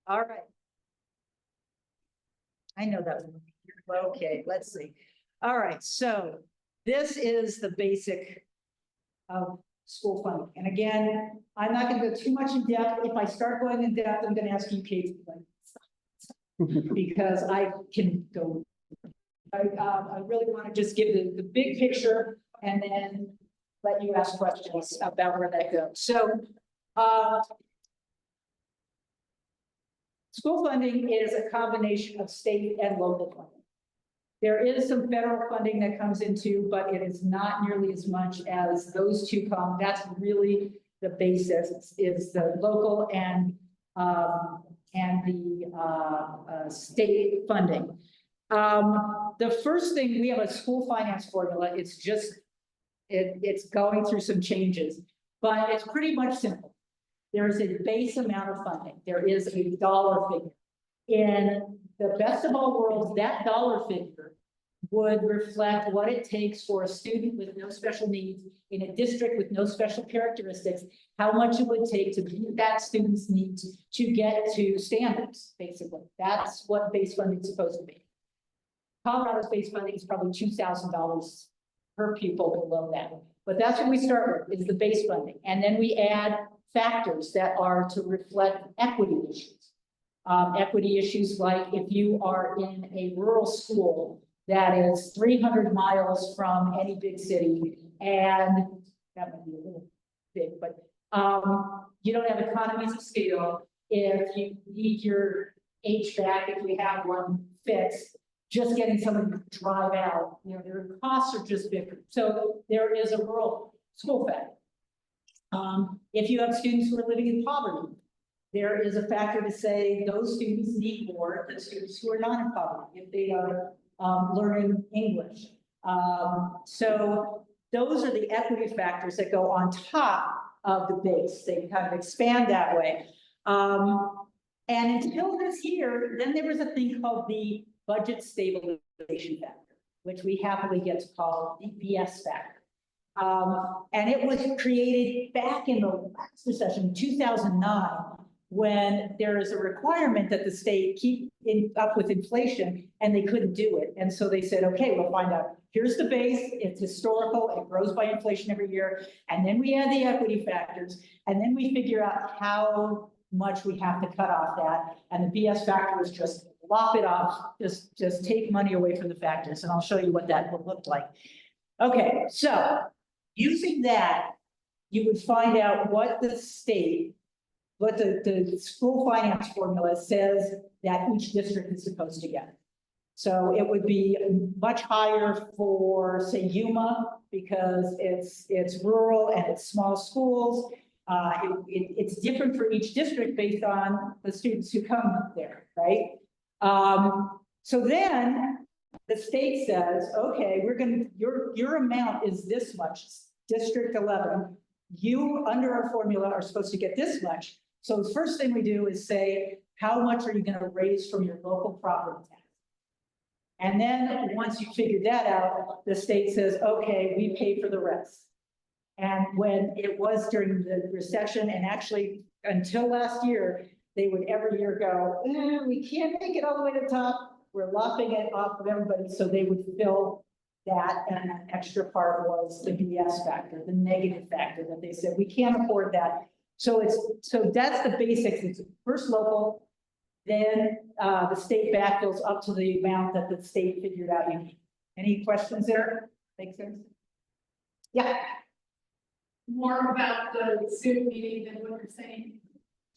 All right. I know that one. Okay, let's see. All right, so this is the basic of school funding. And again, I'm not going to go too much in depth. If I start going in depth, I'm going to ask you, Kate, because I can go. I really want to just give the big picture and then let you ask questions about where that goes. So, school funding is a combination of state and local funding. There is some federal funding that comes into, but it is not nearly as much as those two come. That's really the basis, is the local and the state funding. The first thing, we have a school finance formula. It's just, it's going through some changes, but it's pretty much simple. There is a base amount of funding. There is a dollar figure. In the best of all worlds, that dollar figure would reflect what it takes for a student with no special needs in a district with no special characteristics, how much it would take to meet that student's needs to get to standards, basically. That's what base funding is supposed to be. Colorado's base funding is probably $2,000 per pupil below that. But that's what we start with, is the base funding. And then we add factors that are to reflect equity issues. Equity issues like if you are in a rural school that is 300 miles from any big city, and that might be a little big, but you don't have economies of scale. If you need your HVAC, if we have one fixed, just getting someone to drive out, you know, their costs are just bigger. So there is a rural school factor. If you have students who are living in poverty, there is a factor to say those students need more than students who are not in poverty if they are learning English. So those are the equity factors that go on top of the base. They kind of expand that way. And until this year, then there was a thing called the budget stabilization factor, which we happily get to call the BS factor. And it was created back in the last recession, 2009, when there is a requirement that the state keep up with inflation, and they couldn't do it. And so they said, okay, we'll find out. Here's the base. It's historical. It grows by inflation every year. And then we add the equity factors, and then we figure out how much we have to cut off that. And the BS factor is just lop it off, just take money away from the factors. And I'll show you what that would look like. Okay, so using that, you would find out what the state, what the school finance formula says that each district is supposed to get. So it would be much higher for, say, Yuma, because it's rural and it's small schools. It's different for each district based on the students who come there, right? So then the state says, okay, we're going to, your amount is this much, District 11. You, under our formula, are supposed to get this much. So the first thing we do is say, how much are you going to raise from your local property tax? And then once you figure that out, the state says, okay, we pay for the rest. And when it was during the recession, and actually until last year, they would every year go, we can't make it all the way to the top. We're lopping it off of everybody. So they would fill that, and an extra part was the BS factor, the negative factor that they said, we can't afford that. So that's the basics. It's first local, then the state backfills up to the amount that the state figured out you need. Any questions there? Make sense? Yeah. More about the Zoom meeting than what you're saying.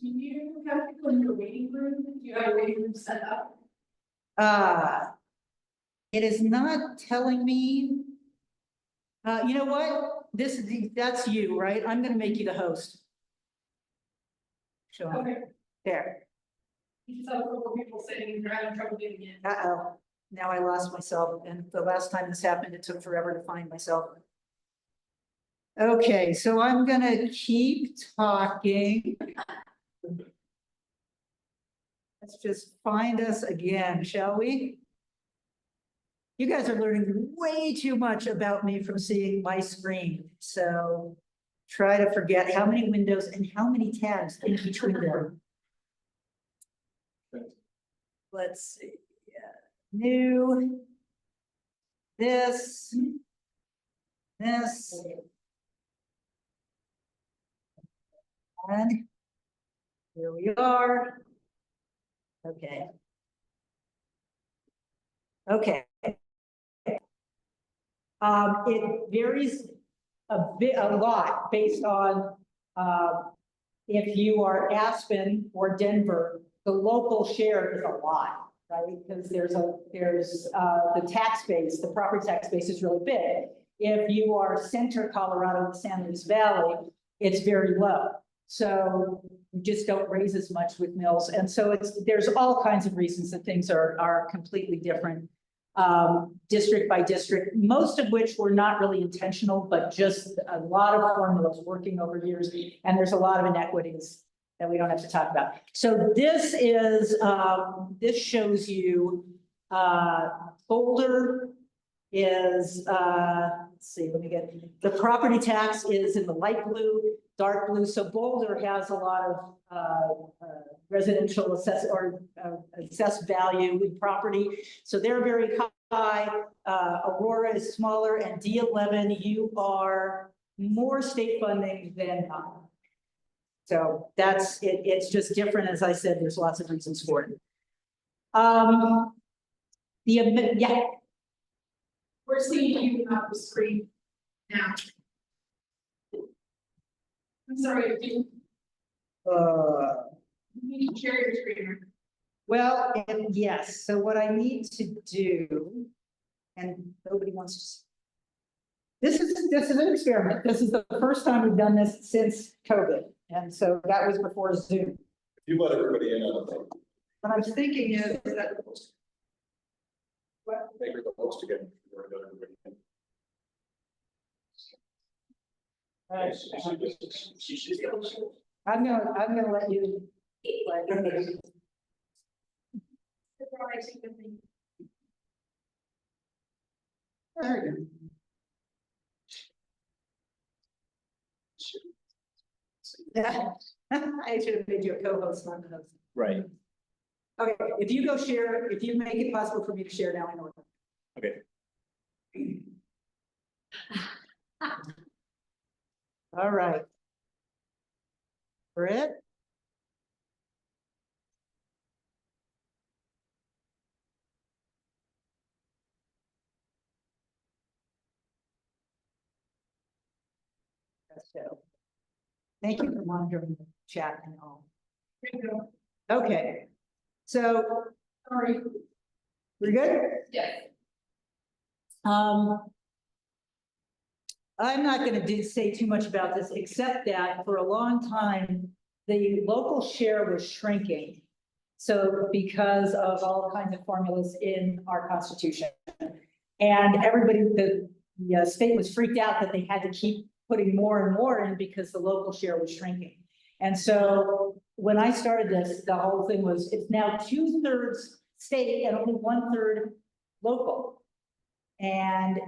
Do you have people in your waiting room? Do you have a waiting room set up? It is not telling me. You know what? That's you, right? I'm going to make you the host. Show Okay. There. You saw a couple people saying you're having trouble getting in. Uh-oh. Now I lost myself. And the last time this happened, it took forever to find myself. Okay, so I'm going to keep talking. Let's just find us again, shall we? You guys are learning way too much about me from seeing my screen. So try to forget how many windows and how many tabs in each window. let's see, new, this, and here we are. Okay. Okay. It varies a lot based on, if you are Aspen or Denver, the local share is a lot, right? Because there's the tax base, the property tax base is really big. If you are center Colorado, the San Luis Valley, it's very low. So you just don't raise as much with mills. And so there's all kinds of reasons that things are completely different, district by district, most of which were not really intentional, but just a lot of formulas working over years. And there's a lot of inequities that we don't have to talk about. So this is, this shows you, Boulder is, let's see, let me get, the property tax is in the light blue, dark blue. So Boulder has a lot of residential assessed value in property. So they're very high. Aurora is smaller, and D11, you are more state funding than not. So that's it. It's just different. As I said, there's lots of reasons for it. Yeah. We're seeing you up the screen now. I'm sorry, you need to share your screen. Well, yes. So what I need to do, and nobody wants to. This is an experiment. This is the first time we've done this since COVID, and so that was before Zoom. You let everybody in on the thing. What I'm thinking is that. What? Make her the host again. I'm gonna let you. There you go. Yeah, I should have made you a co-host, not the host. Right. Okay, if you go share, if you make it possible for me to share now, I know. Okay. All right. Britt? So, thank you for monitoring the chat and all. Okay, so Sorry. we're good? Yes. I'm not going to say too much about this, except that for a long time, the local share was shrinking. So because of all kinds of formulas in our Constitution, and everybody, the state was freaked out that they had to keep putting more and more in because the local share was shrinking. And so when I started this, the whole thing was, it's now 2/3 state and only 1/3 local. And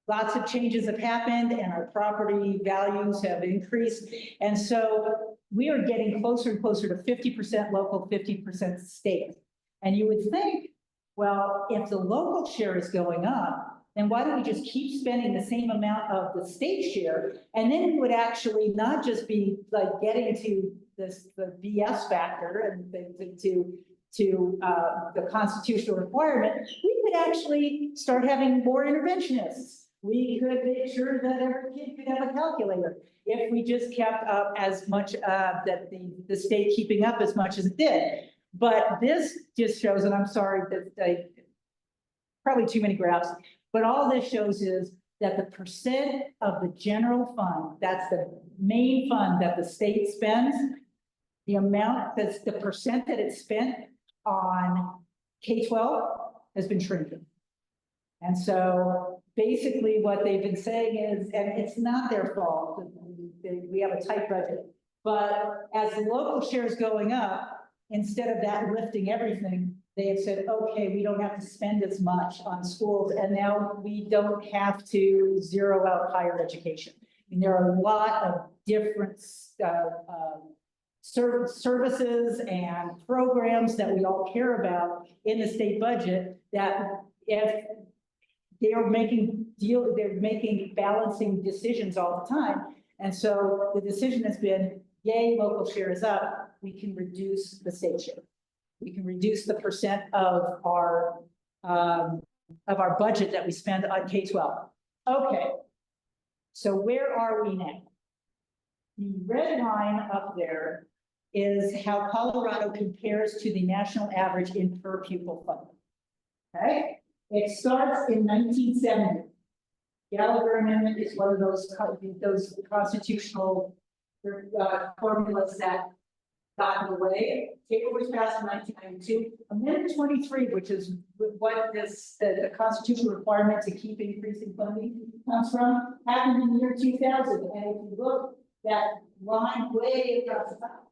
lots of changes have happened and our property values have increased. And so we are getting closer and closer to 50% local, 50% state. And you would think, well, if the local share is going up, then why don't we just keep spending the same amount of the state share? And then it would actually not just be like getting to the BS factor and to the constitutional requirement. We could actually start having more interventionists. We could make sure that every kid could have a calculator if we just kept up as much that the state keeping up as much as it did. But this just shows, and I'm sorry that probably too many graphs, but all this shows is that the percent of the general fund, that's the main fund that the state spends, the amount that's the percent that it's spent on K-12 has been shrinking. And so basically what they've been saying is, and it's not their fault, we have a tight budget, but as the local share is going up, instead of that lifting everything, they have said, okay, we don't have to spend as much on schools, and now we don't have to zero out higher education. I mean, there are a lot of different services and programs that we all care about in the state budget, that if they're making balancing decisions all the time. And so the decision has been, yay, local share is up, we can reduce the state share. We can reduce the percent of our budget that we spend on K-12. Okay, so where are we now? The red line up there is how Colorado compares to the national average in per pupil funding. Okay, it starts in 1970. Gallagher Amendment is one of those constitutional formulas that got in the way. Paper was passed in 1992. Amendment 23, which is what the constitutional requirement to keep increasing funding comes from, happened in the year 2000. And if you look, that line way across the top,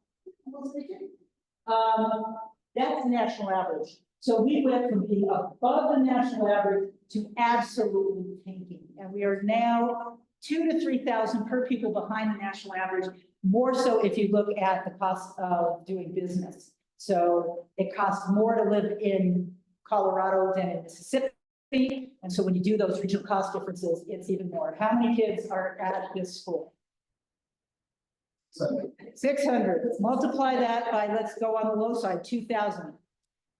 that's the national average. So we went from being above the national average to absolutely tanking. And we are now 2,000 to 3,000 per pupil behind the national average, more so if you look at the cost of doing business. So it costs more to live in Colorado than in Mississippi. And so when you do those regional cost differences, it's even more. How many kids are at this school? 600. Multiply that by, let's go on the low side, 2,000.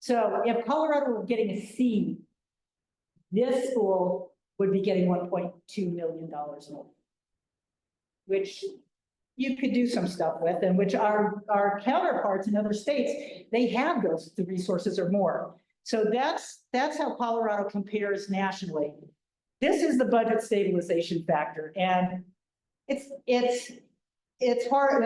So if Colorado were getting a C, this school would be getting $1.2 million more, which you could do some stuff with, and which our counterparts in other states, they have the resources or more. So that's how Colorado compares nationally. This is the budget stabilization factor, and it's hard.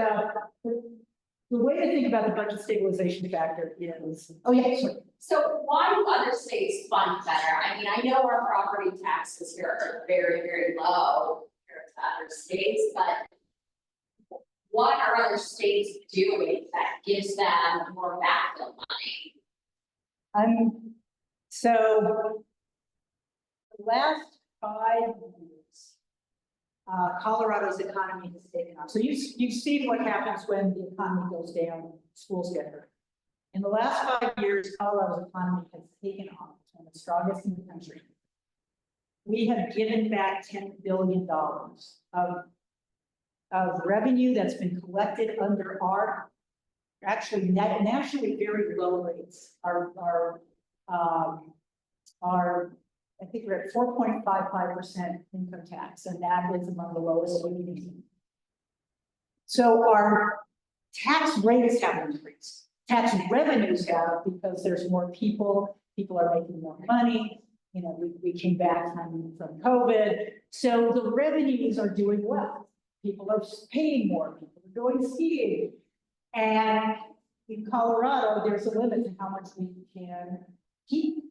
The way to think about the budget stabilization factor is, oh yeah, sorry. So why do other states fund better? I mean, I know our property taxes here are very, very low compared to other states, but what are other states doing that gives them more backfill money? So the last 5 years, Colorado's economy has taken off. So you've seen what happens when the economy goes down, schools get hurt. In the last 5 years, Colorado's economy has taken off. It's one of the strongest in the country. We have given back $10 billion of revenue that's been collected under our actually nationally very low rates. I think we're at 4.55% income tax, and that is among the lowest in the nation. So our tax rates have increased. Tax revenues have, because there's more people are making more money. You know, we came back from COVID. So the revenues are doing well. People are paying more, people are going skiing. And in Colorado, there's a limit to how much we can keep.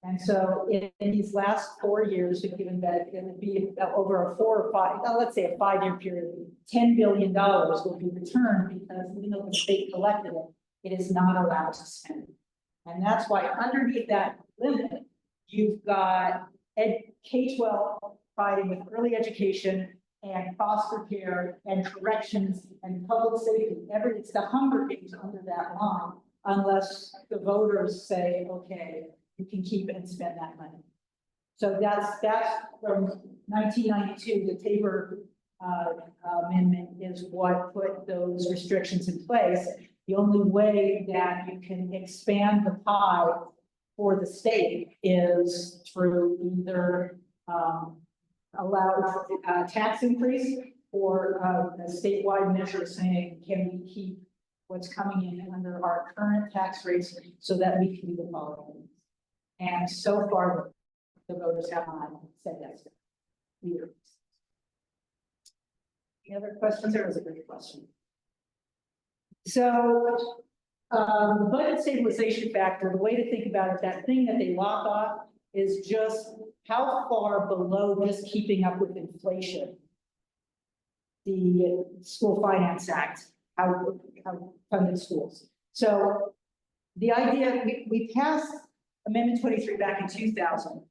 And so in these last 4 years, we've given back, it would be over a 4 or 5, let's say a 5-year period, $10 billion will be returned, because even though the state collected it, it is not allowed to spend. And that's why underneath that limit, you've got K-12 fighting with early education and foster care and corrections and public safety. It's the Hunger Games under that line, unless the voters say, okay, you can keep and spend that money. So that's from 1992, the Tabor amendment is what put those restrictions in place. The only way that you can expand the pie for the state is through either allowed tax increase or a statewide measure saying, can we keep what's coming in under our current tax rates so that we can do the following? And so far, the voters have not said yes. Either. Any other questions? There was a great question. So the budget stabilization factor, the way to think about it, that thing that they lock off is just how far below just keeping up with inflation the School Finance Act, how funded schools. So the idea, we passed Amendment 23 back in 2000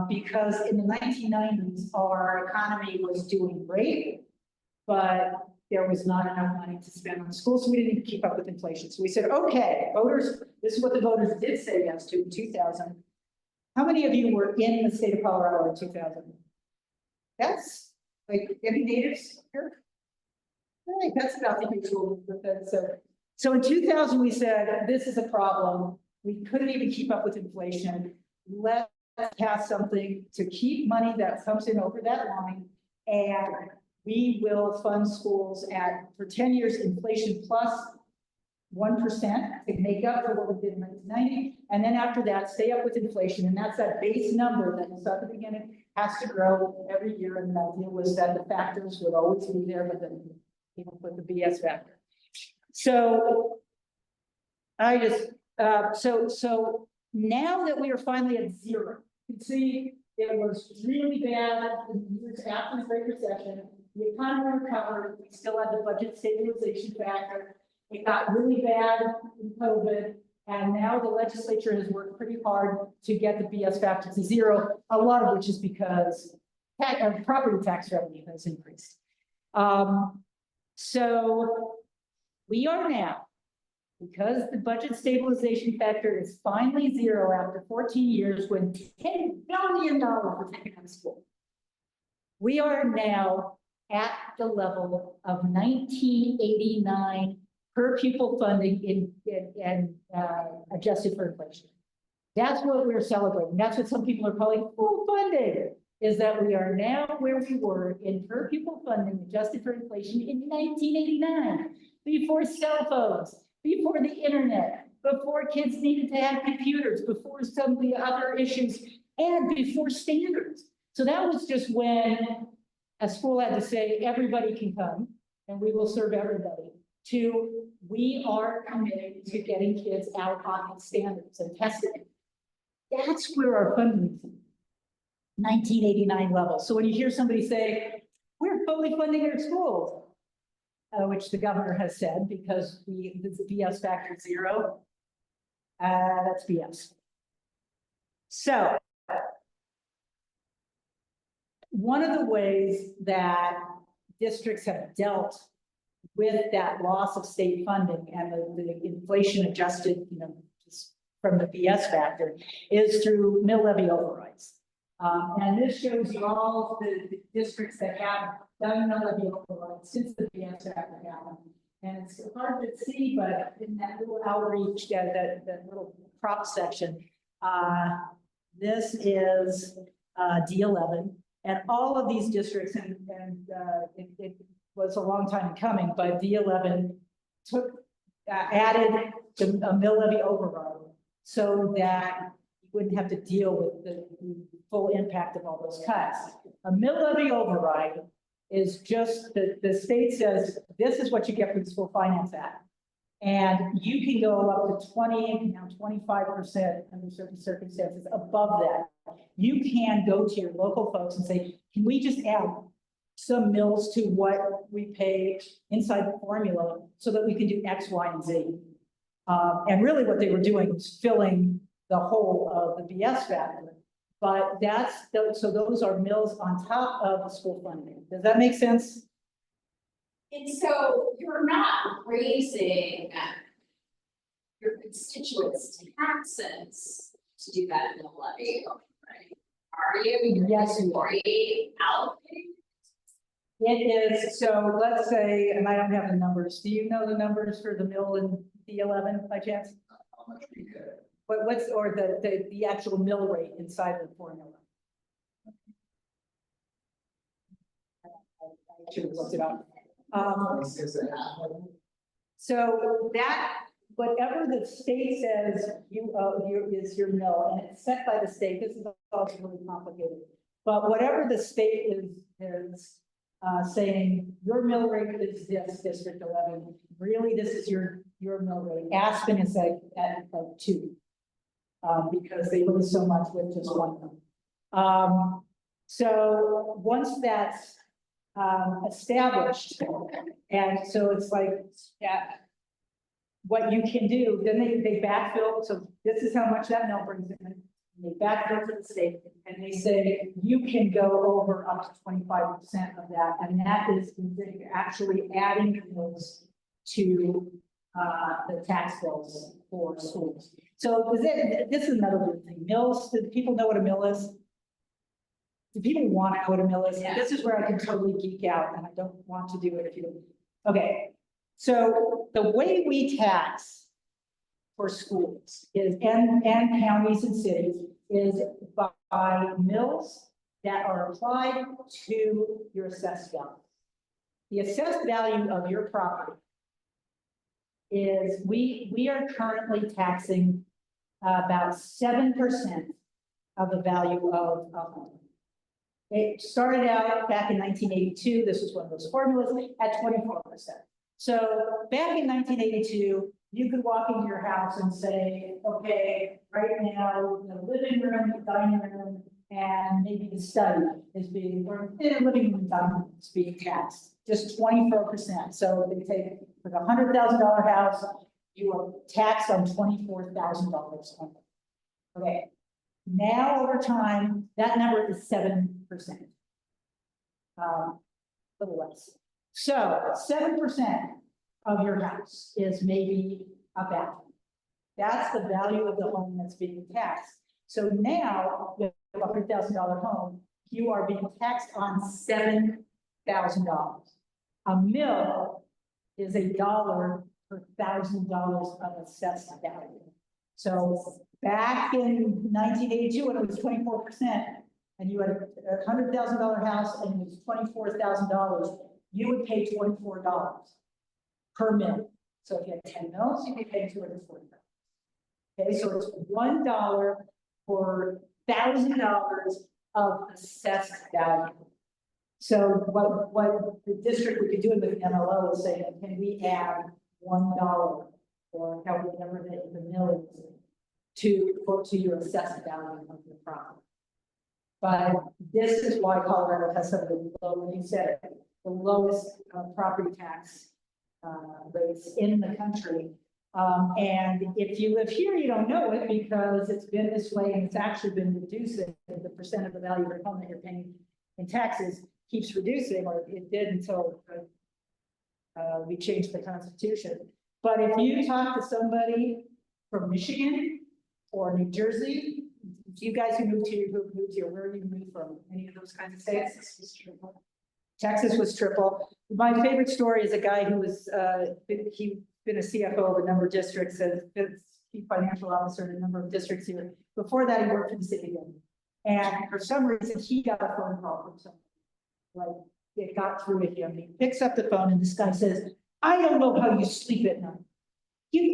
because in the 1990s, our economy was doing great, but there was not enough money to spend on schools, so we didn't keep up with inflation. So we said, okay, voters, this is what the voters did say yes to in 2000. How many of you were in the state of Colorado in 2000? That's like any natives here? Right, that's about the usual. So in 2000, we said, this is a problem. We couldn't even keep up with inflation. Let's pass something to keep money that comes in over that line. And we will fund schools for 10 years, inflation plus 1% to make up for what we did in 1990. And then after that, stay up with inflation. And that's that base number that you saw at the beginning has to grow every year. And the idea was that the factors would always be there, but then people put the BS factor. So I just, so now that we are finally at zero, you can see it was really bad in the years after the Great Recession. The economy recovered. We still had the budget stabilization factor. It got really bad in COVID. And now the legislature has worked pretty hard to get the BS factor to zero, a lot of which is because property tax revenue has increased. So we are now, because the budget stabilization factor is finally zero after 14 years when $10 billion were taken out of school. We are now at the level of 1989 per pupil funding in adjusted for inflation. That's what we're celebrating. That's what some people are calling full funding, is that we are now where we were in per pupil funding adjusted for inflation in 1989, before cell phones, before the internet, before kids needed to have computers, before some of the other issues, and before standards. So that was just when a school had to say, everybody can come and we will serve everybody, to we are committed to getting kids out on standards and testing. That's where our funding is, 1989 level. So when you hear somebody say, we're fully funding our schools, which the governor has said, because the BS factor is zero, that's BS. So one of the ways that districts have dealt with that loss of state funding and the inflation adjusted, just from the BS factor, is through mill levy overrides. And this shows you all the districts that have done mill levy overrides since the BS factor happened. And it's hard to see, but in that little outreach, that little prop section, this is D11. And all of these districts, and it was a long time coming, but D11 added a mill levy override so that you wouldn't have to deal with the full impact of all those cuts. A mill levy override is just the state says, this is what you get for the School Finance Act. And you can go up to 20, now 25% under certain circumstances above that. You can go to your local folks and say, can we just add some mills to what we pay inside the formula so that we can do X, Y, and Z? And really what they were doing was filling the hole of the BS factor. But so those are mills on top of the school funding. Does that make sense? And so you're not raising your constituents' taxes to do that mill levy, right? Are you? Yes, you are. Allocating? It is, so let's say, and I don't have the numbers. Do you know the numbers for the mill in D11 by chance? How much we get? What's, or the actual mill rate inside the formula? I should have looked it up. So that, whatever the state says is your mill, and it's set by the state, this is also really complicated. But whatever the state is saying, your mill rate is this, District 11, really this is your mill rate. Aspen is at 2, because they lose so much with just one. So once that's established, and so it's like, yeah, what you can do, then they backfill. So this is how much that mill brings in. They backfill to the state, and And they say you can go over up to 25% of that, and that is actually adding those to the tax bills for schools. So this is another good thing. Mills, do people know what a mill is? Do people want to know what a mill is? Yeah. This is where I can totally geek out, and I don't want to do it if you don't. Okay, so the way we tax for schools is, and counties and cities, is by mills that are applied to your assessed value. The assessed value of your property is, we are currently taxing about 7% of the value of a home. It started out back in 1982, this was one of those formulas, at 24%. So back in 1982, you could walk into your house and say, okay, right now, the living room, the dining room, and maybe the study is being, or the living room, dining room is being taxed, just 24%. So they take, like $100,000 house, you are taxed on $24,000. Okay. Now, over time, that number is 7%. A little less. So 7% of your house is maybe a bathroom. That's the value of the home that's being taxed. So now, with a $100,000 home, you are being taxed on $7,000. A mill is $1 per $1,000 of assessed value. So back in 1982, when it was 24%, and you had a $100,000 house and it was $24,000, you would pay $24 per mill. So if you had 10 mills, you'd be paying $240. Okay, so it's $1 for $1,000 of assessed value. So what the district would be doing with MLO is saying, can we add $1 or however the mill is to your assessed value of your property? But this is why Colorado has some of the low, you said it, the lowest property tax rates in the country. And if you live here, you don't know it because it's been this way, and it's actually been reducing. The percent of the value of your home that you're paying in taxes keeps reducing, or it did until we changed the Constitution. But if you talk to somebody from Michigan or New Jersey, you guys who moved here, where did you move from? Any of those kinds of states? Texas was triple. My favorite story is a guy who was, he's been a CFO of a number of districts and chief financial officer in a number of districts here. Before that, he worked for the city government. And for some reason, he got a phone call from someone. Like, it got through to him. He picks up the phone and this guy says, I don't know how you sleep at night.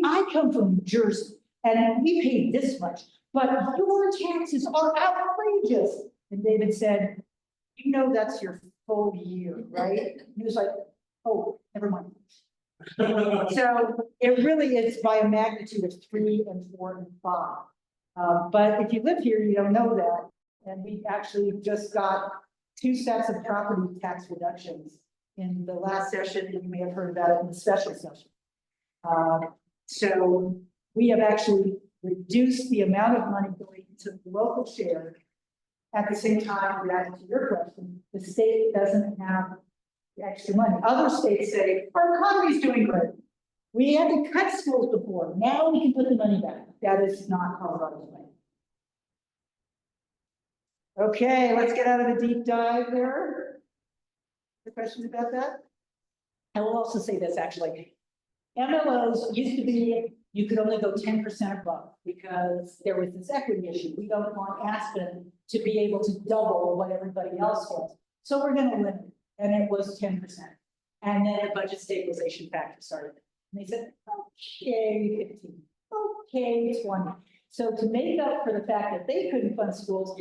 I come from New Jersey and we pay this much, but your taxes are outrageous. And David said, you know, that's your full year, right? And he was like, oh, never mind. So it really is by a magnitude of 3 and 4 and 5. But if you live here, you don't know that. And we actually just got 2 sets of property tax reductions in the last session. You may have heard about it in the special session. So we have actually reduced the amount of money going to the local share. At the same time, to your question, the state doesn't have the extra money. Other states say, our economy is doing good. We had to cut schools before. Now we can put the money back. That is not Colorado's way. Okay, let's get out of the deep dive there. The questions about that? I will also say this actually. MLOs used to be, you could only go 10% above because there was this equity issue. We don't want Aspen to be able to double what everybody else was. So we're going to limit it. And it was 10%. And then a budget stabilization factor started. And they said, okay, 15, okay, 20. So to make up for the fact that they couldn't fund schools,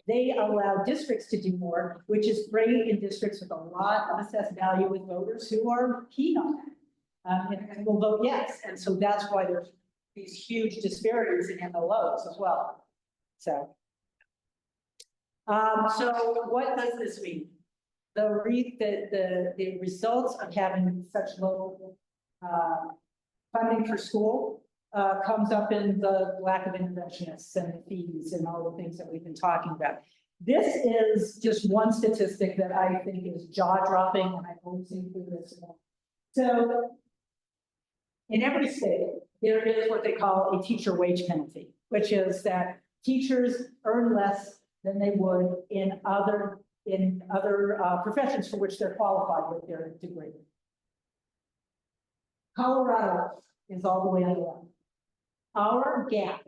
they allowed districts to do more, which is great in districts with a lot of assessed value with voters who are keen on that. And will vote yes. And so that's why there's these huge disparities in MLOs as well. So what does this mean? The results of having such low funding for school comes up in the lack of interventionists and the fees and all the things that we've been talking about. This is just one statistic that I think is jaw-dropping, and I always include this. So in every state, there is what they call a teacher wage penalty, which is that teachers earn less than they would in other professions for which they're qualified with their degree. Colorado is all the way on the left. Our gap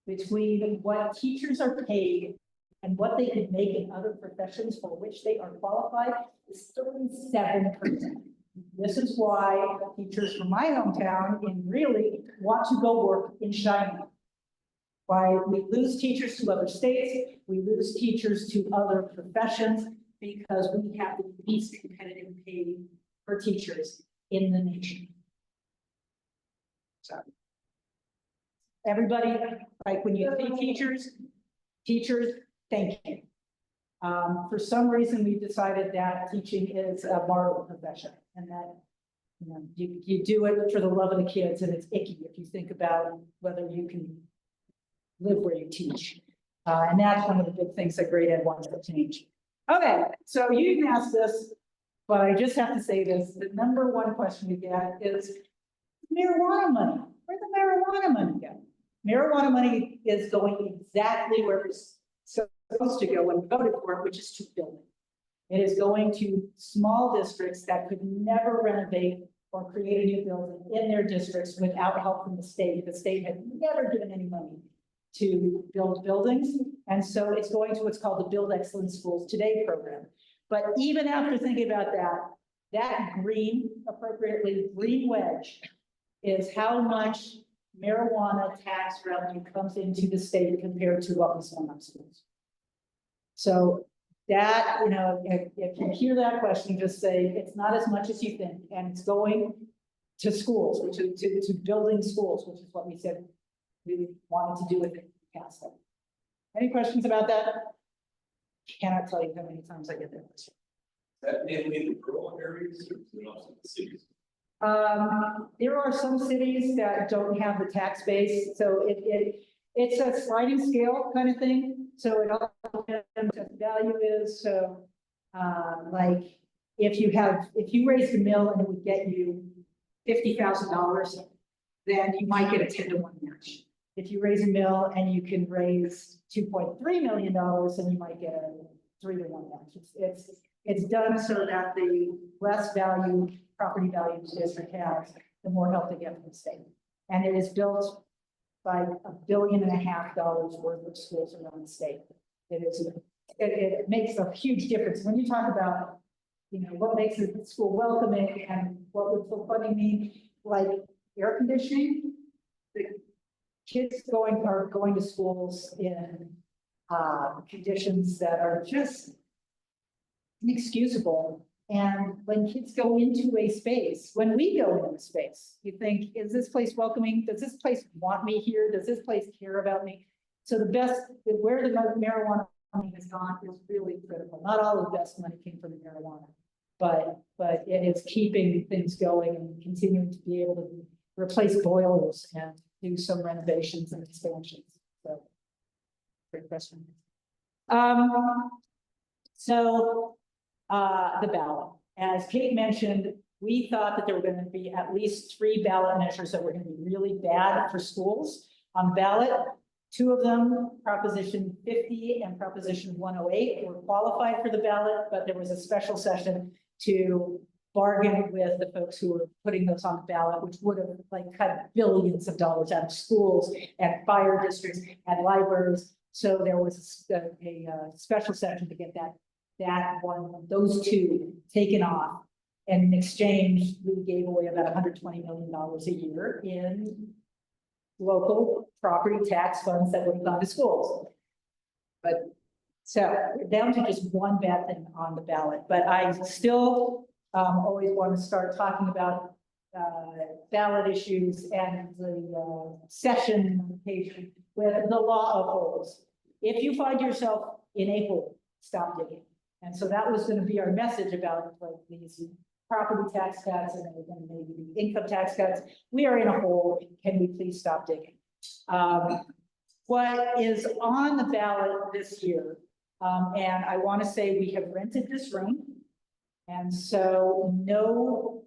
between what teachers are paid and what they could make in other professions for which they are qualified is 37%. This is why teachers from my hometown in really want to go work in China. Why we lose teachers to other states, we lose teachers to other professions because we have the least competitive pay for teachers in the nation. So everybody, like when you see teachers, thank you. For some reason, we decided that teaching is a moral profession and that, you know, you do it for the love of the kids, and it's icky if you think about whether you can live where you teach. And that's one of the big things that Great Ed wants to change. Okay, so you didn't ask this, but I just have to say this. The number one question we get is marijuana money. Where'd the marijuana money go? Marijuana money is going exactly where it's supposed to go when we voted for it, which is to building. It is going to small districts that could never renovate or create a new building in their districts without help from the state. The state had never given any money to build buildings. And so it's going to what's called the Build Excellent Schools Today program. But even after thinking about that, that green, appropriately green wedge is how much marijuana tax revenue comes into the state compared to what we spend on schools. So that, you know, if you hear that question, just say it's not as much as you think, and it's going to schools, to building schools, which is what we said we wanted to do with it. Any questions about that? Cannot tell you how many times I get that question. That mainly in the rural areas or also the cities? There are some cities that don't have the tax base, so it's a sliding scale kind of thing. So it all depends what the value is. So, like if you raised a mill and it would get you $50,000, then you might get a 10-to-1 match. If you raise a mill and you can raise $2.3 million, then you might get a 3-to-1 match. It's done so that the less value property value the district has, the more help they get from the state. And it is built by $1.5 billion worth of schools around the state. It makes a huge difference. When you talk about, you know, what makes a school welcoming and what would full funding mean, like air conditioning, the kids are going to schools in conditions that are just inexcusable. And when kids go into a space, when we go into a space, you think, is this place welcoming? Does this place want me here? Does this place care about me? So where the marijuana money has gone is really critical. Not all of the best money came from the marijuana, but it is keeping things going and continuing to be able to replace boilers and do some renovations and expansions. So, great question. The ballot. As Kate mentioned, we thought that there were going to be at least 3 ballot measures that were going to be really bad for schools on the ballot. 2 of them, Proposition 50 and Proposition 108, were qualified for the ballot, but there was a special session to bargain with the folks who were putting those on the ballot, which would have cut billions of dollars out of schools and fire districts and libraries. So there was a special session to get those 2 taken off. And in exchange, we gave away about $120 million a year in local property tax funds that would have gone to schools. But so we're down to just one bad thing on the ballot, but I still always want to start talking about ballot issues and the session notification with the law of holes. If you find yourself in a hole, stop digging. And so that was going to be our message about these property tax cuts and maybe the income tax cuts. We are in a hole. Can we please stop digging? What is on the ballot this year And I want to say we have rented this room. And so no,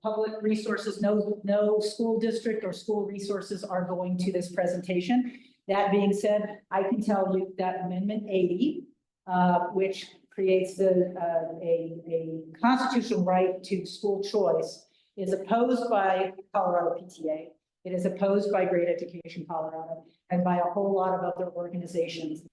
public resources, no school district or school resources are going to this presentation. That being said, I can tell you that Amendment 80, which creates a constitutional right to school choice, is opposed by Colorado PTA. It is opposed by Great Education Colorado and by a whole lot of other organizations.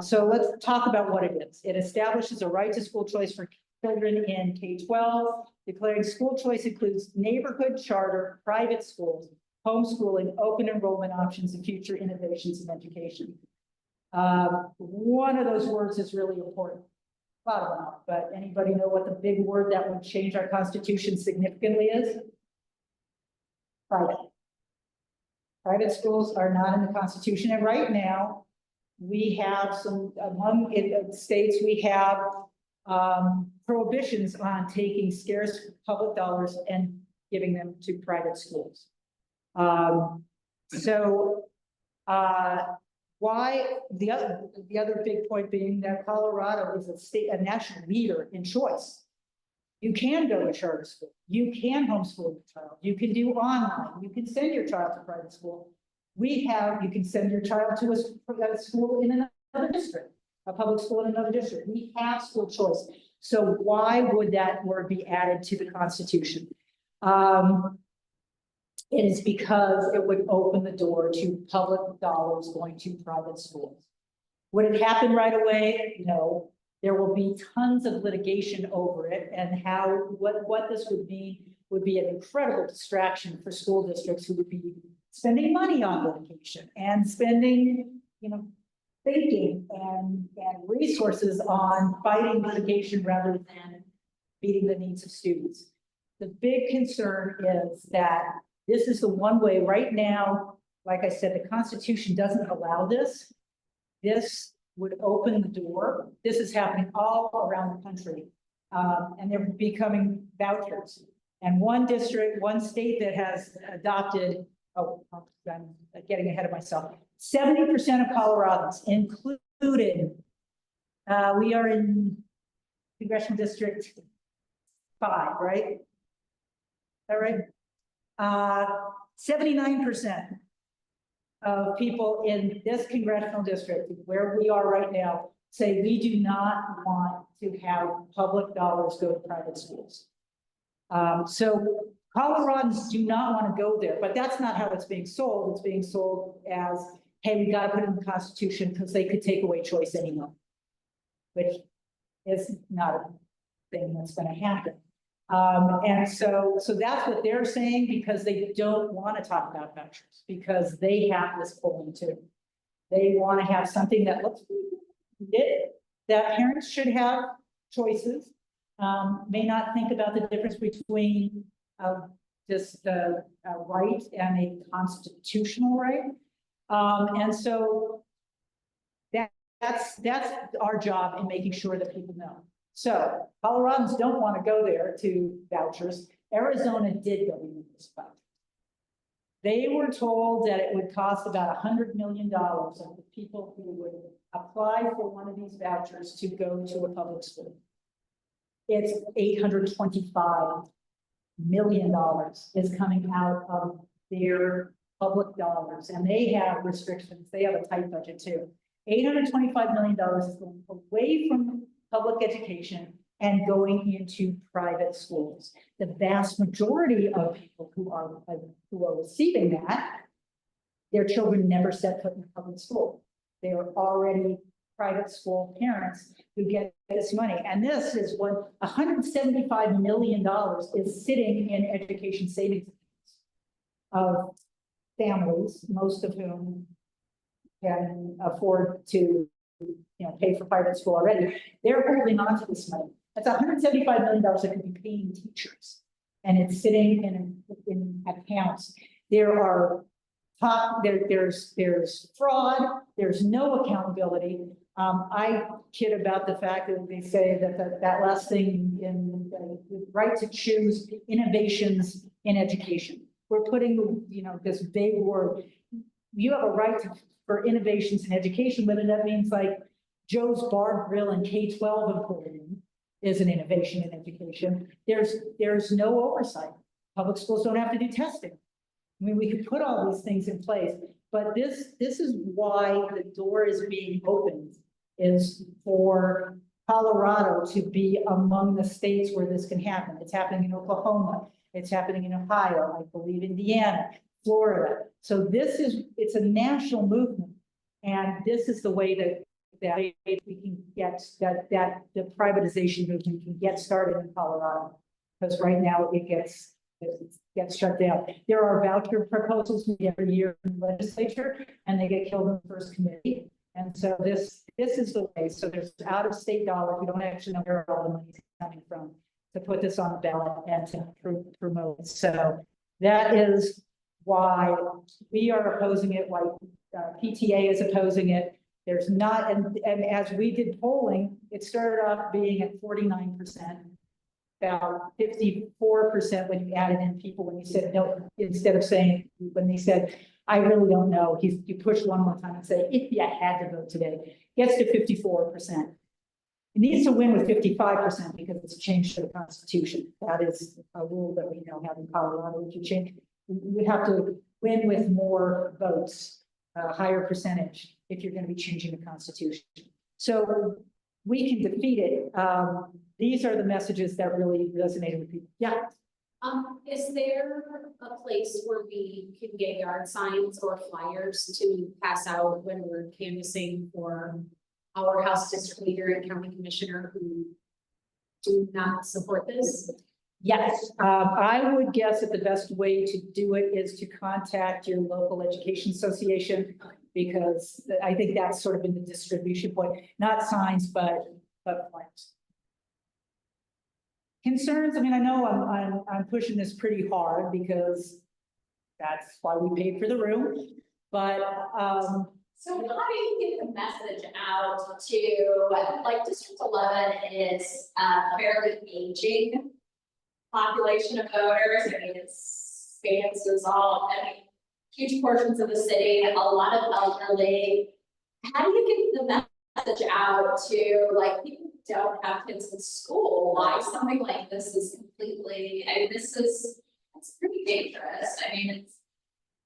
So let's talk about what it is. It establishes a right to school choice for children in K-12, declaring school choice includes neighborhood charter, private schools, homeschooling, open enrollment options, and future innovations in education. One of those words is really important. A lot of them, but anybody know what the big word that would change our Constitution significantly is? Private. Private schools are not in the Constitution, and right now, we have some, among states, we have prohibitions on taking scarce public dollars and giving them to private schools. Why the other big point being that Colorado is a national leader in choice. You can go to charter school, you can homeschool your child, you can do online, you can send your child to private school. You can send your child to a school in another district, a public school in another district. We have school choice. So why would that word be added to the Constitution? It is because it would open the door to public dollars going to private schools. Would it happen right away? No. There will be tons of litigation over it, and what this would mean would be an incredible distraction for school districts who would be spending money on litigation and spending, thinking and resources on fighting litigation rather than meeting the needs of students. The big concern is that this is the one way right now, like I said, the Constitution doesn't allow this. This would open the door. This is happening all around the country. And they're becoming vouchers. And one state that has adopted, I'm getting ahead of myself. 70% of Coloradans, including, we are in Congressional District 5, right? Is that right? 79% of people in this congressional district, where we are right now, say we do not want to have public dollars go to private schools. So Coloradans do not want to go there, but that's not how it's being sold. It's being sold as, hey, we got to put it in the Constitution because they could take away choice anymore, which is not a thing that's going to happen. And so that's what they're saying, because they don't want to talk about vouchers, because they have this pulling too. They want to have something that looks that parents should have choices, may not think about the difference between just the right and a constitutional right. And so that's our job in making sure that people know. So Coloradans don't want to go there to vouchers. Arizona did go to this voucher. They were told that it would cost about $100 million of the people who would apply for one of these vouchers to go to a public school. It's $825 million is coming out of their public dollars, and they have restrictions. They have a tight budget too. $825 million is going away from public education and going into private schools. The vast majority of people who are receiving that, their children never set foot in public school. They are already private school parents who get this money. And this is what $175 million is sitting in education savings of families, most of whom can afford to pay for private school already. They're holding on to this money. That's $175 million that could be paying teachers, and it's sitting in accounts. There are there's fraud. There's no accountability. I kid about the fact that they say that last thing in the right to choose innovations in education. We're putting this big word. You have a right for innovations in education, whether that means like Joe's Bar Grill and K-12 employee is an innovation in education. There's no oversight. Public schools don't have to do testing. I mean, we could put all these things in place, but this is why the door is being opened, is for Colorado to be among the states where this can happen. It's happening in Oklahoma. It's happening in Ohio, I believe Indiana, Florida. So it's a national movement. And this is the way that we can get, that the privatization movement can get started in Colorado. Because right now it gets shut down. There are voucher proposals every year in the legislature, and they get killed in the first committee. And so this is the way. So there's out of state dollars. We don't actually know where all the money is coming from to put this on the ballot and to promote it. So that is why we are opposing it, why PTA is opposing it. There's not, and as we did polling, it started off being at 49%, about 54% when you added in people, when you said no, instead of saying, when they said, I really don't know, you push one more time and say, if you had to vote today, gets to 54%. It needs to win with 55% because it's changed to the Constitution. That is a rule that we now have in Colorado. If you change, you have to win with more votes, a higher percentage, if you're going to be changing the Constitution. So we can defeat it. These are the messages that really resonated with people. Yeah. Is there a place where we can get yard signs or flyers to pass out when we're canvassing for our House District Leader and County Commissioner who do not support this? Yes, I would guess that the best way to do it is to contact your local education association, because I think that's sort of in the distribution point, not signs, but flyers. Concerns, I mean, I know I'm pushing this pretty hard because that's why we paid for the room, but So how do you get the message out to, like, District 11 is a fairly aging population of voters. I mean, it spans us all, I mean, huge portions of the city, a lot of elderly. How do you get the message out to, like, people who don't have kids in school, why something like this is completely, I mean, it's pretty dangerous. I mean,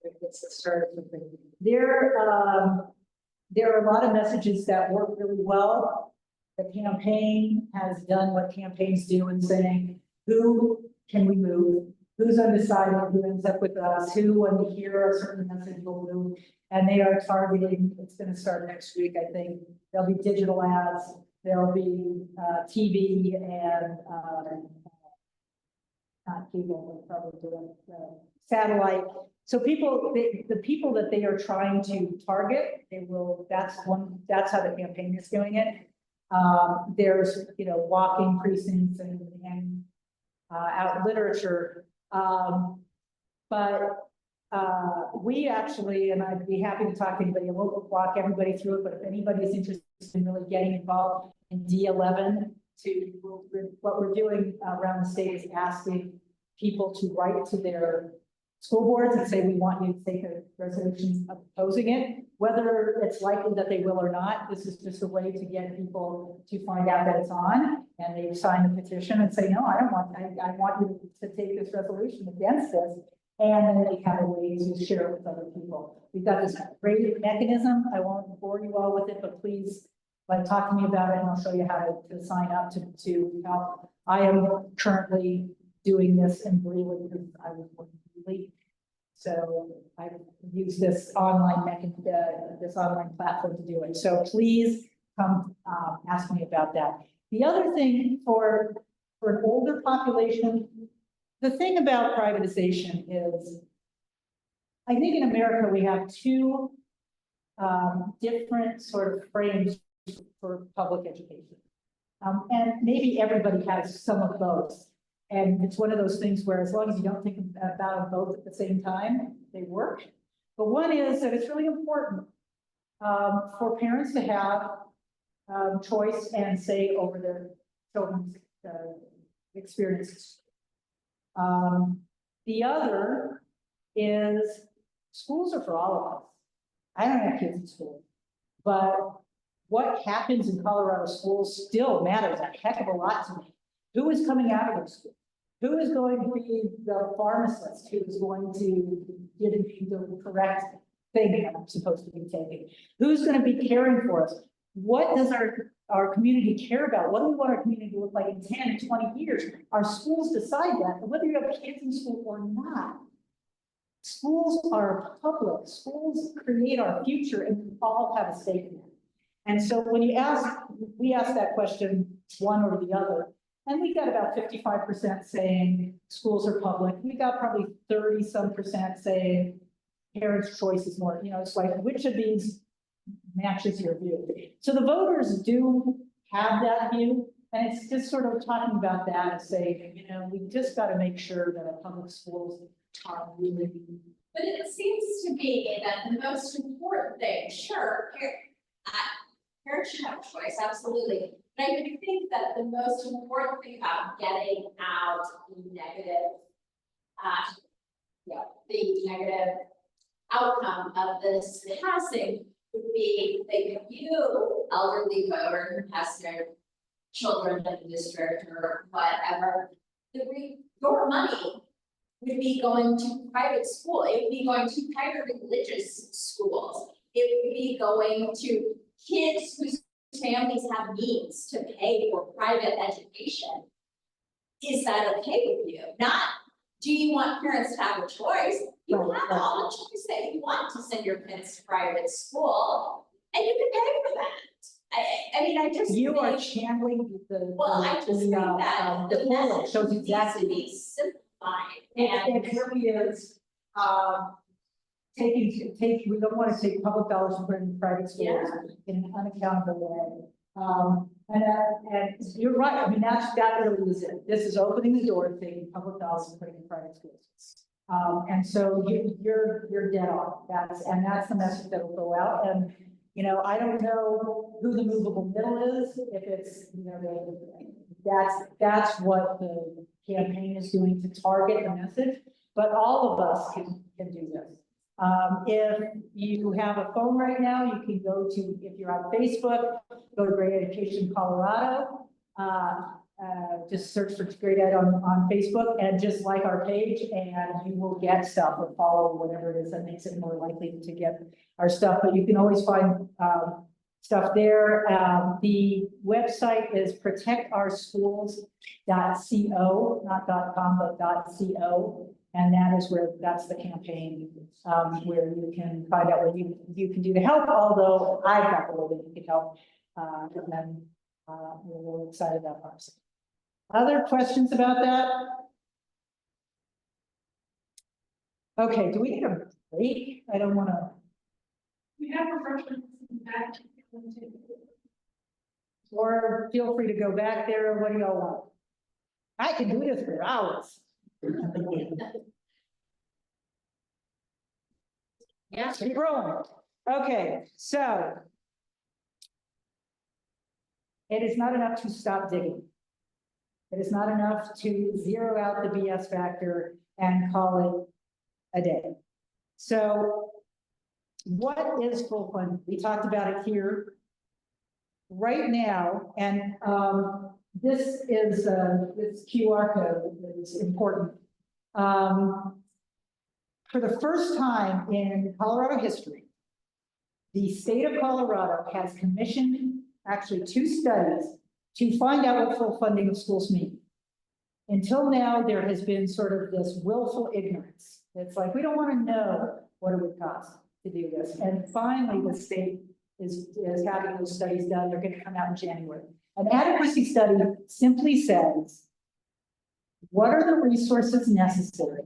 it's a start of something. There are a lot of messages that work really well. The campaign has done what campaigns do in saying, who can we move? Who's undecided, who ends up with us, who, when we hear a certain message, will move. And they are targeting, it's going to start next week, I think. There'll be digital ads, there'll be TV and not cable, they're probably doing satellite. So the people that they are trying to target, that's how the campaign is doing it. There's, walking precincts and out literature. But we actually, and I'd be happy to talk to anybody, I won't walk everybody through it, but if anybody is interested in really getting involved in D11, what we're doing around the state is asking people to write to their school boards and say, we want you to take a resolution opposing it, whether it's likely that they will or not. This is just a way to get people to find out that it's on, and they sign the petition and say, no, I want you to take this resolution against this. And then they have a way to share it with other people. We've got this great mechanism. I won't bore you all with it, but please talk to me about it and I'll show you how to sign up to help. I am currently doing this in Breland because I was working really. So I use this online this online platform to do it. So please come ask me about that. The other thing for an older population, the thing about privatization is, I think in America we have two different sort of frames for public education. And maybe everybody has some of those. And it's one of those things where as long as you don't think about them both at the same time, they work. But one is that it's really important for parents to have choice and say over their children's experiences. The other is schools are for all of us. I don't have kids in school, but what happens in Colorado schools still matters a heck of a lot to me. Who is coming out of those schools? Who is going to be the pharmacist who is going to give me the correct thing that I'm supposed to be taking? Who's going to be caring for us? What does our community care about? What do we want our community to look like in 10 and 20 years? Our schools decide that, and whether you have kids in school or not. Schools are public. Schools create our future, and we all have a stake in it. And so when we ask that question, one or the other, and we got about 55% saying schools are public. We got probably 30-some% saying parents' choice is more, it's like, which of these matches your view? So the voters do have that view, and it's just sort of talking about that and saying, we just got to make sure that our public schools are really. But it seems to me that the most important thing, sure, parents should have a choice, absolutely. But I do think that the most important thing about getting out the negative, the negative outcome of this passing would be that if you, elderly voter who has their children in the district or whatever, your money would be going to private school. It would be going to private religious schools. It would be going to kids whose families have means to pay for private education. Is that okay with you? Not, do you want parents to have a choice? You have all the choice that you want to send your kids to private school, and you can pay for that. I mean, I just You are think- channeling the. Well, I just think that the poll message shows needs exactly. to be simplified and. It really is, we don't want to take public dollars and put it in private schools in an unaccountable way. And you're right, I mean, that really is it. This is opening the door to taking public dollars and putting it in private schools. And so you're dead on, that's the message that will go out. And, I don't know who the movable middle is, if it's, that's what the campaign is doing to target the message, but all of us can do this. If you have a phone right now, you can go to, if you're on Facebook, go to Great Education Colorado. Just search for Great Ed on Facebook and just like our page, and you will get stuff or follow whatever it is that makes it more likely to get our stuff. But you can always find stuff there. The website is protectourschools.co, not .com, but .co. And that's the campaign, where you can find out what you can do to help, although I've got a little bit you can help. And then we're really excited about that. Other questions about that? Okay, do we need a break? I don't want to. We have refreshments back. Or feel free to go back there. What do y'all want? I can do this for hours. Yeah. Keep rolling. Okay, so it is not enough to stop digging. It is not enough to zero out the BS factor and call it a day. So what is full funding? We talked about it here right now, and this is this QR code is important. For the first time in Colorado history, the state of Colorado has commissioned actually 2 studies to find out what full funding of schools mean. Until now, there has been sort of this willful ignorance. It's like, we don't want to know what it would cost to do this. And finally, the state is having those studies done. They're going to come out in January. An adequacy study simply says, what are the resources necessary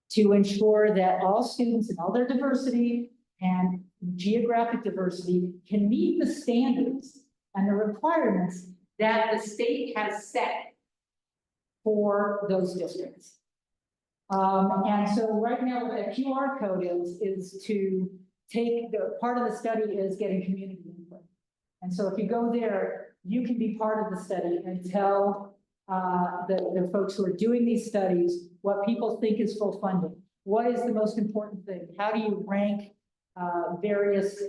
to ensure that all students and all their diversity and geographic diversity can meet the standards and the requirements that the state has set for those districts. And so right now what that QR code is to take the part of the study is getting community input. And so if you go there, you can be part of the study and tell the folks who are doing these studies what people think is full funding. What is the most important thing? How do you rank various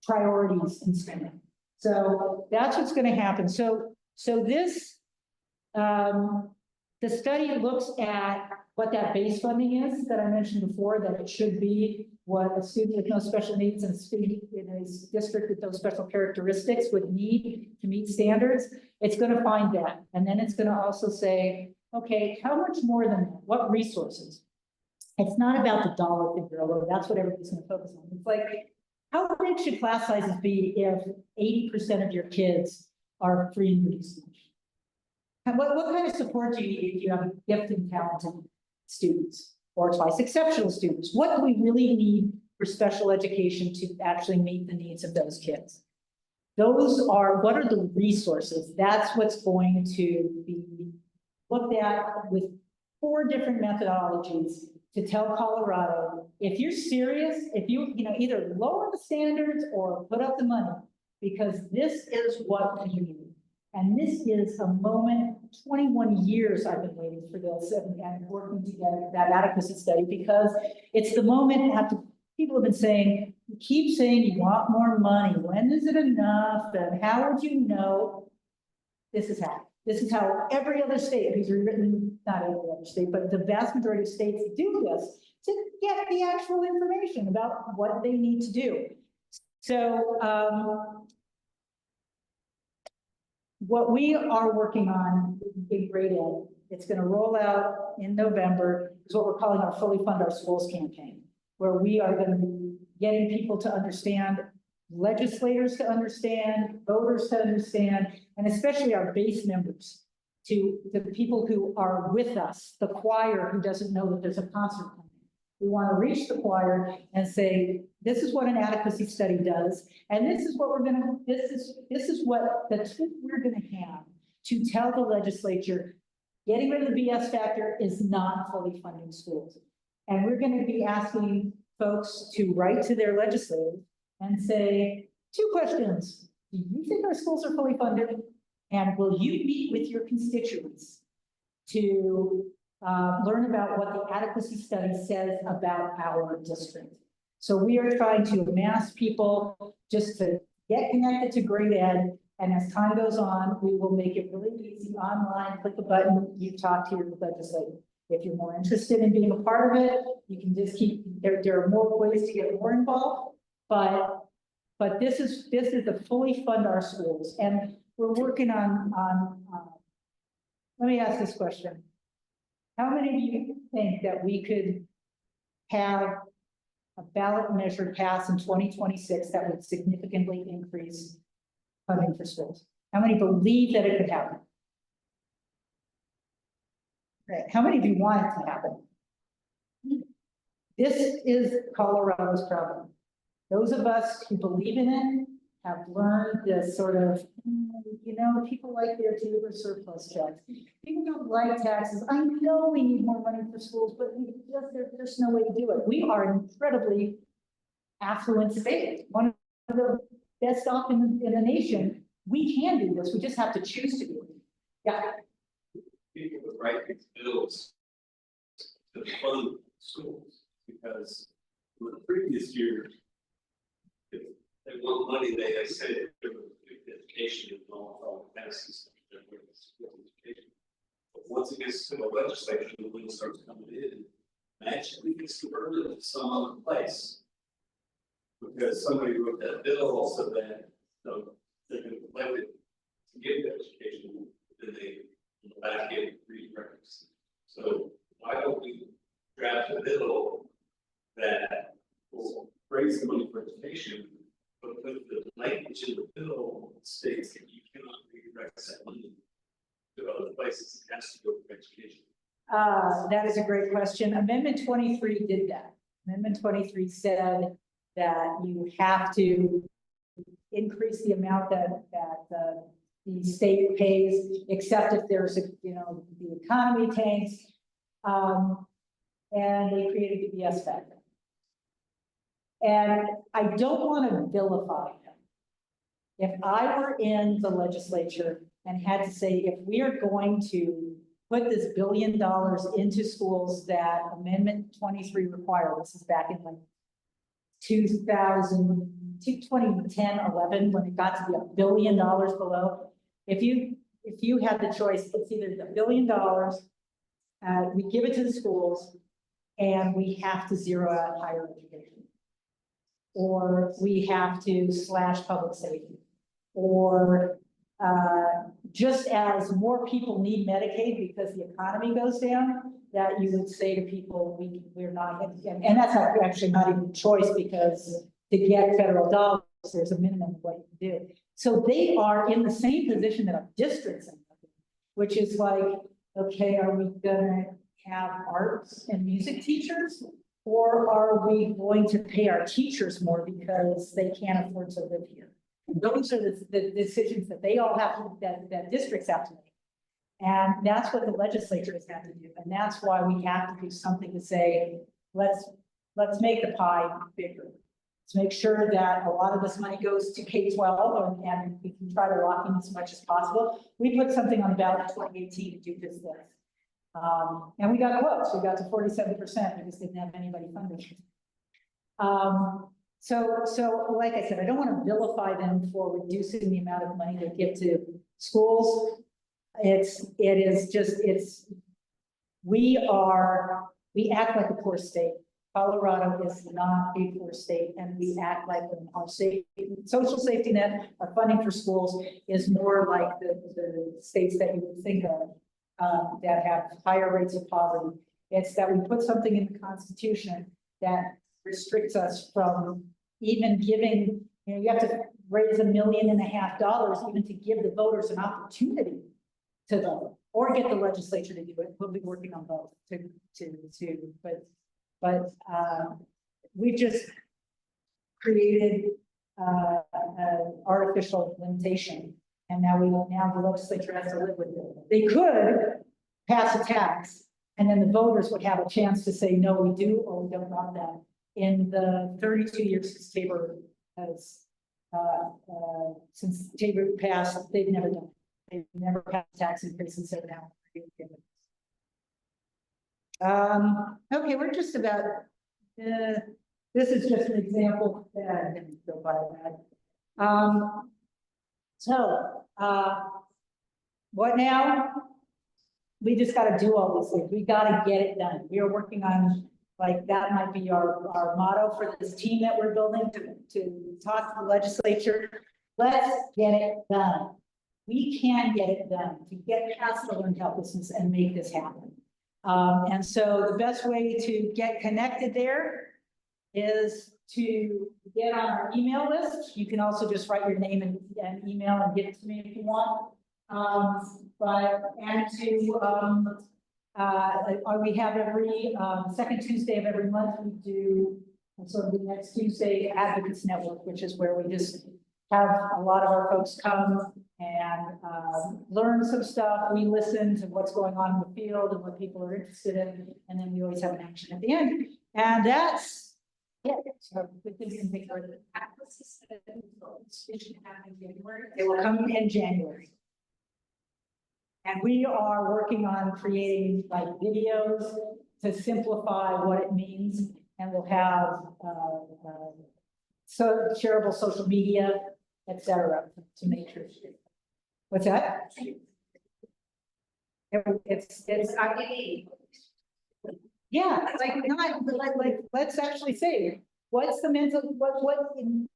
priorities in spending. So that's what's gonna happen. So this, the study looks at what that base funding is that I mentioned before, that it should be what a student with no special needs and a student in a district with those special characteristics would need to meet standards. It's gonna find that. And then it's gonna also say, okay, how much more than that? What resources? It's not about the dollar figure, although that's what everybody's gonna focus on. It's like, how big should class sizes be if 80% of your kids are free and reduced lunch? And what kind of support do you need if you have gifted and talented students or twice exceptional students? What do we really need for special education to actually meet the needs of those kids? Those are, what are the resources? That's what's going to be looked at with 4 different methodologies to tell Colorado, if you're serious, if you either lower the standards or put up the money, because this is what we need. And this is a moment, 21 years I've been waiting for this and working to get that adequacy study, because it's the moment after people have been saying, you keep saying you want more money. When is it enough? And how would you know? This is how. This is how every other state who's rewritten, not every other state, but the vast majority of states do this to get the actual information about what they need to do. So, what we are working on in grade ed, it's going to roll out in November, is what we're calling our Fully Fund Our Schools campaign, where we are going to be getting people to understand, legislators to understand, voters to understand, and especially our base members, to the people who are with us, the choir who doesn't know that there's a concert coming. We want to reach the choir and say, this is what an adequacy study does. And this is what we're going to, this is what the tool we're going to have to tell the legislature, getting rid of the BS factor is not fully funding schools. And we're going to be asking folks to write to their legislators and say, 2 questions. Do you think our schools are fully funded? And will you meet with your constituents to learn about what the adequacy study says about our district? So we are trying to amass people just to get connected to grade ed. And as time goes on, we will make it really easy online, click a button, you talk to your legislator. If you're more interested in being a part of it, you can just keep, there are more ways to get more involved, but this is the Fully Fund Our Schools. And we're working on let me ask this question. How many of you think that we could have a ballot measure pass in 2026 that would significantly increase funding for schools? How many believe that it could happen? Right. How many of you want it to happen? This is Colorado's problem. Those of us who believe in it have learned this sort of, people like their Tabor surplus checks. People don't like taxes. I know we need more money for schools, but there's no way to do it. We are an incredibly affluent state, one of the best off in the nation. We can do this. We just have to choose to do it. Yeah. People would write these bills to fund schools, because in the previous year, if they want money, they said education and all passes. Education. But once it gets to the legislature, the money starts coming in, magically gets converted to some other place. Because somebody wrote that bill so that they're going to collect it to give the education, then they back in redirect. So why don't we draft a bill that will raise the money for education, but with the language in the bill states that you cannot redirect that money to other places, it has to go for education. That is a great question. Amendment 23 did that. Amendment 23 said that you have to increase the amount that the state pays, except if there's the economy tanks, and they created the BS factor. And I don't want to vilify them. If I were in the legislature and had to say, if we are going to put this $1 billion into schools that Amendment 23 required, this is back in like 2010, 11, when it got to be $1 billion below. If you had the choice, it's either the $1 billion, we give it to the schools, and we have to zero out higher education. Or we have to slash public safety. Or just as more people need Medicaid because the economy goes down, that you would say to people, we're not, and that's actually not even a choice, because to get federal dollars, there's a minimum of what you can do. So they are in the same position that our districts are in, which is like, okay, are we gonna have arts and music teachers? Or are we going to pay our teachers more because they can't afford to live here? And those are the decisions that they all have to, that districts have to make. And that's what the legislature has had to do. And that's why we have to do something to say, let's make the pie bigger. Let's make sure that a lot of this money goes to K-12 and we can try to lock in as much as possible. We put something on the ballot in 2018 to do this. And we got close. We got to 47%. We just didn't have anybody funding. So like I said, I don't want to vilify them for reducing the amount of money they give to schools. We act like a poor state. Colorado is not a poor state, and we act like our social safety net, our funding for schools is more like the states that you would think of that have higher rates of poverty. It's that we put something in the Constitution that restricts us from even giving, you have to raise $1.5 million even to give the voters an opportunity to vote, or get the legislature to do it. We'll be working on both but we've just created an artificial limitation, and now the legislature has to live with it. They could pass a tax, and then the voters would have a chance to say, no, we do, or we don't want that. In the 32 years since Tabor passed, they've never done it. They've never passed tax increases, so now. Okay, we're just about, this is just an example that I didn't go by that. What now? We just got to do all these things. We got to get it done. We are working on, like, that might be our motto for this team that we're building to talk to the legislature. Let's get it done. We can get it done to get past the learned helplessness and make this happen. And so the best way to get connected there is to get on our email list. You can also just write your name and email and get it to me if you want. We have every second Tuesday of every month, we do, and so the next Tuesday Advocates Network, which is where we just have a lot of our folks come and learn some stuff. We listen to what's going on in the field and what people are interested in, and then we always have an action at the end. And that's it. So good things can take further. It will come in January. And we are working on creating like videos to simplify what it means, and we'll have shareable social media, etc., to make sure. What's that? Yeah, let's actually say, what's the mental, what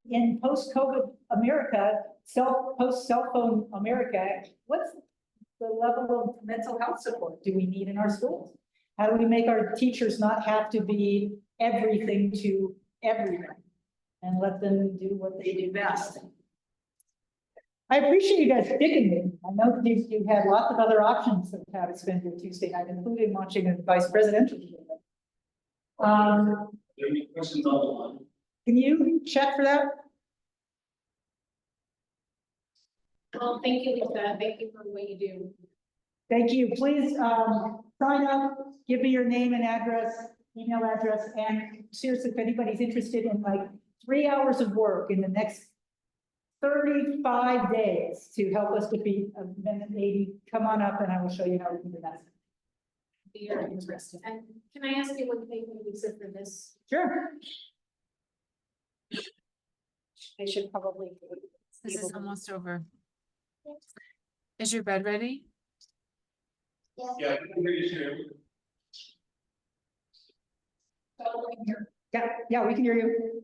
in post-COVID America, post-cell phone America, what's the level of mental health support do we need in our schools? How do we make our teachers not have to be everything to everyone and let them do what they do best? I appreciate you guys sticking with me. I know you had lots of other options of how to spend your Tuesday night, including launching a vice presidential debate. Are there any questions on the line? Can you check for that? Well, thank you, Lisa. Thank you for what you do. Thank you. Please sign up, give me your name and address, email address, and seriously, if anybody's interested in like 3 hours of work in the next 35 days to help us defeat Amendment 80, come on up and I will show you how we can do that. Very interesting. And can I ask you one thing, Lisa, for this? Sure. I should probably. This is almost over. Is your bed ready? Yeah, I can hear you, Sharon. Yeah, we can hear you.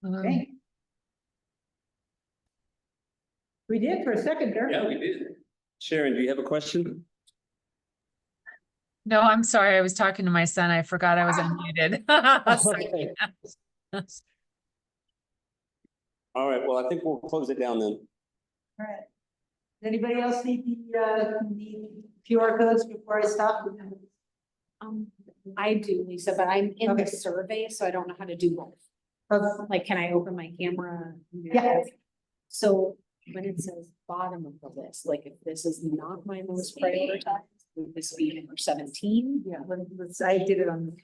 Okay. We did for a second there. Yeah, we did. Sharon, do you have a question? No, I'm sorry. I was talking to my son. I forgot I was unmuted. Sorry. All right, well, I think we'll close it down then. All right. Does anybody else need the QR codes before I stop? I do, Lisa, but I'm in the Okay. survey, so I don't know how to do both. Like, can I open my camera? Yeah. So when it says bottom of the list, like if this is not my most prioritized, would this be number 17? Yeah, I did it on